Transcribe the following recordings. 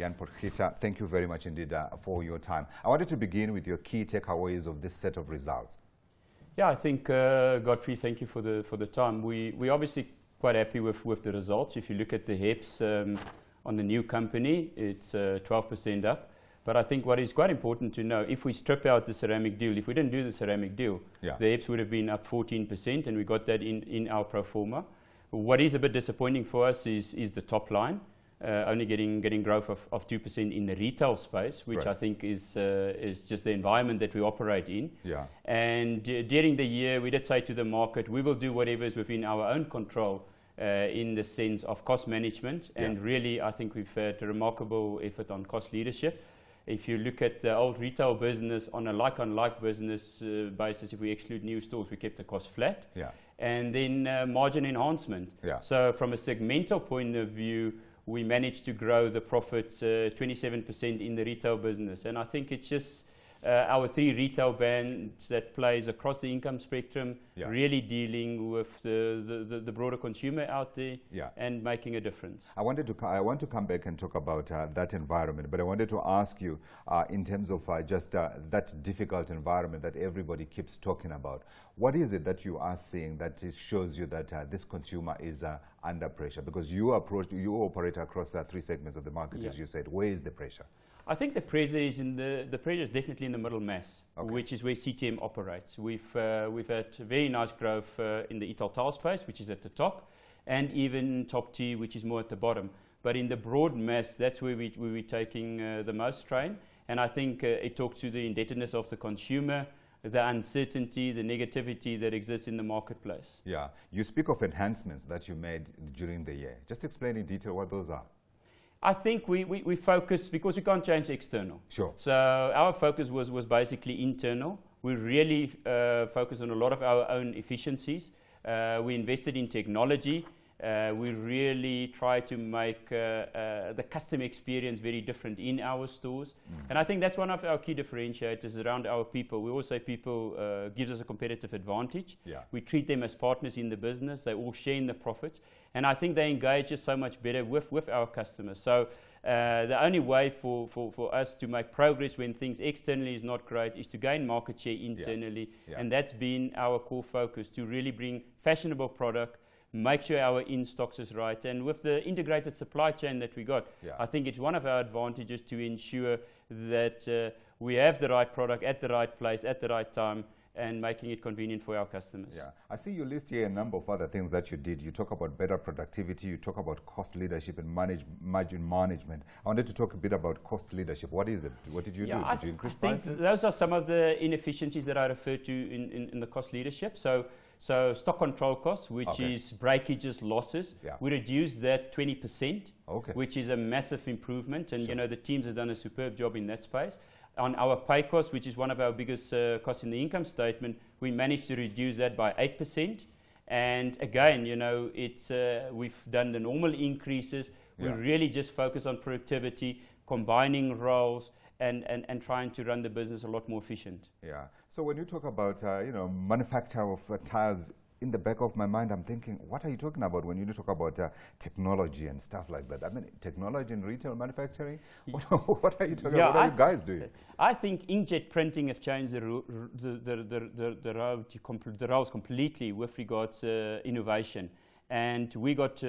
Jan Potgieter, thank you very much indeed for your time. I wanted to begin with your key takeaways of this set of results. Yeah, I think, Godfrey, thank you for the time. We're obviously quite happy with the results. If you look at the HEPS on the new company, it's 12% up. But I think what is quite important to know, if we strip out the ceramic deal, if we didn't do the ceramic deal, the HEPS would have been up 14%, and we got that in our pro forma. What is a bit disappointing for us is the top line, only getting growth of 2% in the retail space, which I think is just the environment that we operate in. And during the year, we did say to the market, we will do whatever is within our own control in the sense of cost management. And really, I think we've had a remarkable effort on cost leadership. If you look at the old retail business on a like-on-like business basis, if we exclude new stores, we kept the cost flat. And then margin enhancement. So from a segmental point of view, we managed to grow the profits 27% in the retail business. And I think it's just our three retail brands that plays across the income spectrum, really dealing with the broader consumer out there and making a difference. I want to come back and talk about that environment, but I wanted to ask you in terms of just that difficult environment that everybody keeps talking about. What is it that you are seeing that shows you that this consumer is under pressure? Because you operate across three segments of the market, as you said. Where is the pressure? I think the pressure is definitely in the middle mass, which is where CTM operates. We've had very nice growth in the Italtile space, which is at the top, and even top tier, which is more at the bottom. But in the broad mass, that's where we're taking the most strain. And I think it talks to the indebtedness of the consumer, the uncertainty, the negativity that exists in the marketplace. You speak of enhancements that you made during the year. Just explain in detail what those are. I think we focus, because we can't change external. So our focus was basically internal. We really focused on a lot of our own efficiencies. We invested in technology. We really try to make the customer experience very different in our stores. And I think that's one of our key differentiators around our people. We always say people gives us a competitive advantage. We treat them as partners in the business. They all share in the profits. And I think they engage us so much better with our customers. So the only way for us to make progress when things externally is not great is to gain market share internally. And that's been our core focus, to really bring fashionable product, make sure our in-stocks is right. And with the integrated supply chain that we got, I think it's one of our advantages to ensure that we have the right product at the right place at the right time, and making it convenient for our customers. I see you list here a number of other things that you did. You talk about better productivity, you talk about cost leadership and margin management. I wanted to talk a bit about cost leadership. What is it? What did you do? Did you increase prices? Those are some of the inefficiencies that I referred to in the cost leadership. So stock control costs, which is breakages, losses, we reduced that 20%, which is a massive improvement. And you know, the teams have done a superb job in that space. On our pay cost, which is one of our biggest costs in the income statement, we managed to reduce that by 8%. And again, you know, it's we've done the normal increases. We really just focus on productivity, combining roles, and trying to run the business a lot more efficient. So when you talk about manufacture of tiles, in the back of my mind, I'm thinking, what are you talking about when you talk about technology and stuff like that? I mean, technology in retail manufacturing? What are you talking about? What are you guys doing? I think inkjet printing has changed the roles completely with regards to innovation. And we got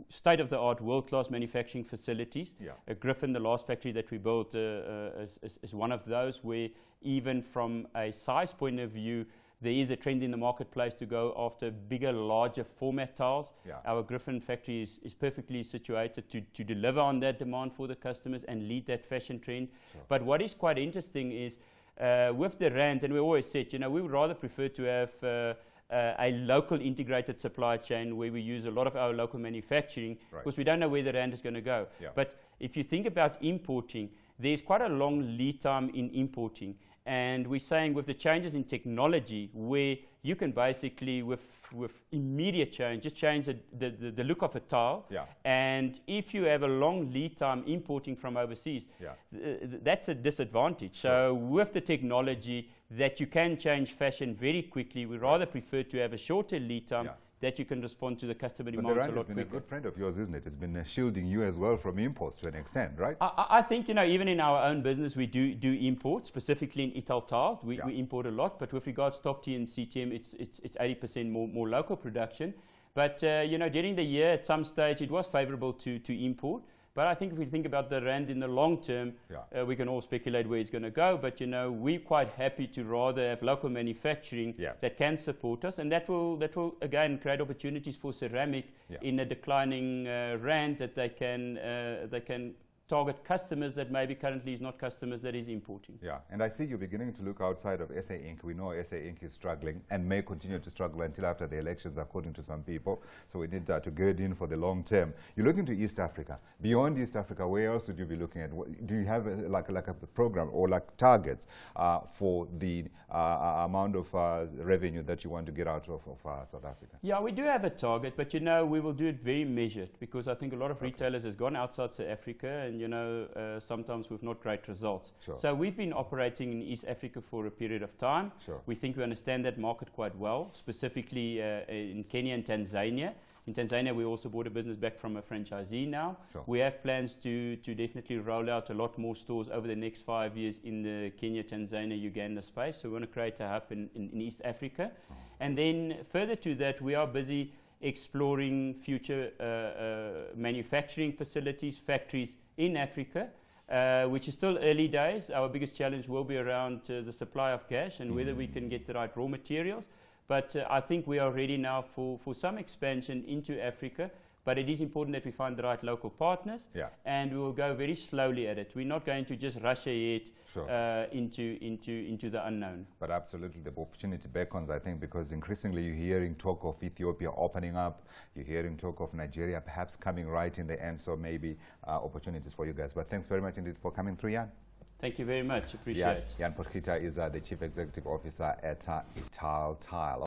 state-of-the-art, world-class manufacturing facilities. Griffin, the last factory that we built, is one of those where even from a size point of view, there is a trend in the marketplace to go after bigger, larger format tiles. Our Griffin factory is perfectly situated to deliver on that demand for the customers and lead that fashion trend. But what is quite interesting is with the rand, and we always said, you know, we would rather prefer to have a local integrated supply chain where we use a lot of our local manufacturing, because we don't know where the rand is going to go. But if you think about importing, there's quite a long lead time in importing. And we're saying with the changes in technology, where you can basically, with immediate change, just change the look of a tile. And if you have a long lead time importing from overseas, that's a disadvantage. So with the technology that you can change fashion very quickly, we rather prefer to have a shorter lead time that you can respond to the customer But demands the a rand lot has been quicker. a good friend of yours, isn't it? It's been shielding you as well from imports to an extent, right? I think, even in our own business, we do import, specifically in Italtile. We import a lot, but with regards to top tier and CTM, it's 80% more local production. But, during the year, at some stage, it was favorable to import. But I think if we think about the rand in the long term, we can all speculate where it's going to go. But, we're quite happy to rather have local manufacturing that can support us. And that will again, create opportunities for ceramic in a declining rand, that they can target customers that maybe currently is not customers that is importing. Yeah, and I see you're beginning to look outside of SA Inc. We know SA Inc. is struggling and may continue to struggle until after the elections, according to some people. So we need to gird in for the long term. You're looking to East Africa. Beyond East Africa, where else would you be looking at? Do you have like a program or like targets for the amount of revenue that you want to get out of South Africa? Yeah, we do have a target, but we will do it very measured, because I think a lot of retailers has gone outside South Africa, and sometimes with not great results. Sure. So we've been operating in East Africa for a period of time. Sure. We think we understand that market quite well, specifically in Kenya and Tanzania. In Tanzania, we also bought a business back from a franchisee now. Sure. We have plans to definitely roll out a lot more stores over the next 5 years in the Kenya, Tanzania, Uganda space. So we want to create a hub in East Africa. And then further to that, we are busy exploring future manufacturing facilities, factories in Africa, which is still early days. Our biggest challenge will be around the supply of cash and whether we can get the right raw materials. But I think we are ready now for some expansion into Africa. But it is important that we find the right local partners, and we will go very slowly at it. We're not going to just rush ahead into the unknown. But absolutely, the opportunity beckons, I think, because increasingly you're hearing talk of Ethiopia opening up, you're hearing talk of Nigeria perhaps coming right in the end, so maybe opportunities for you guys. But thanks very much indeed for coming through, Jan. Thank you very much. Appreciate it. Jan Potgieter is the Chief Executive Officer at Italtile.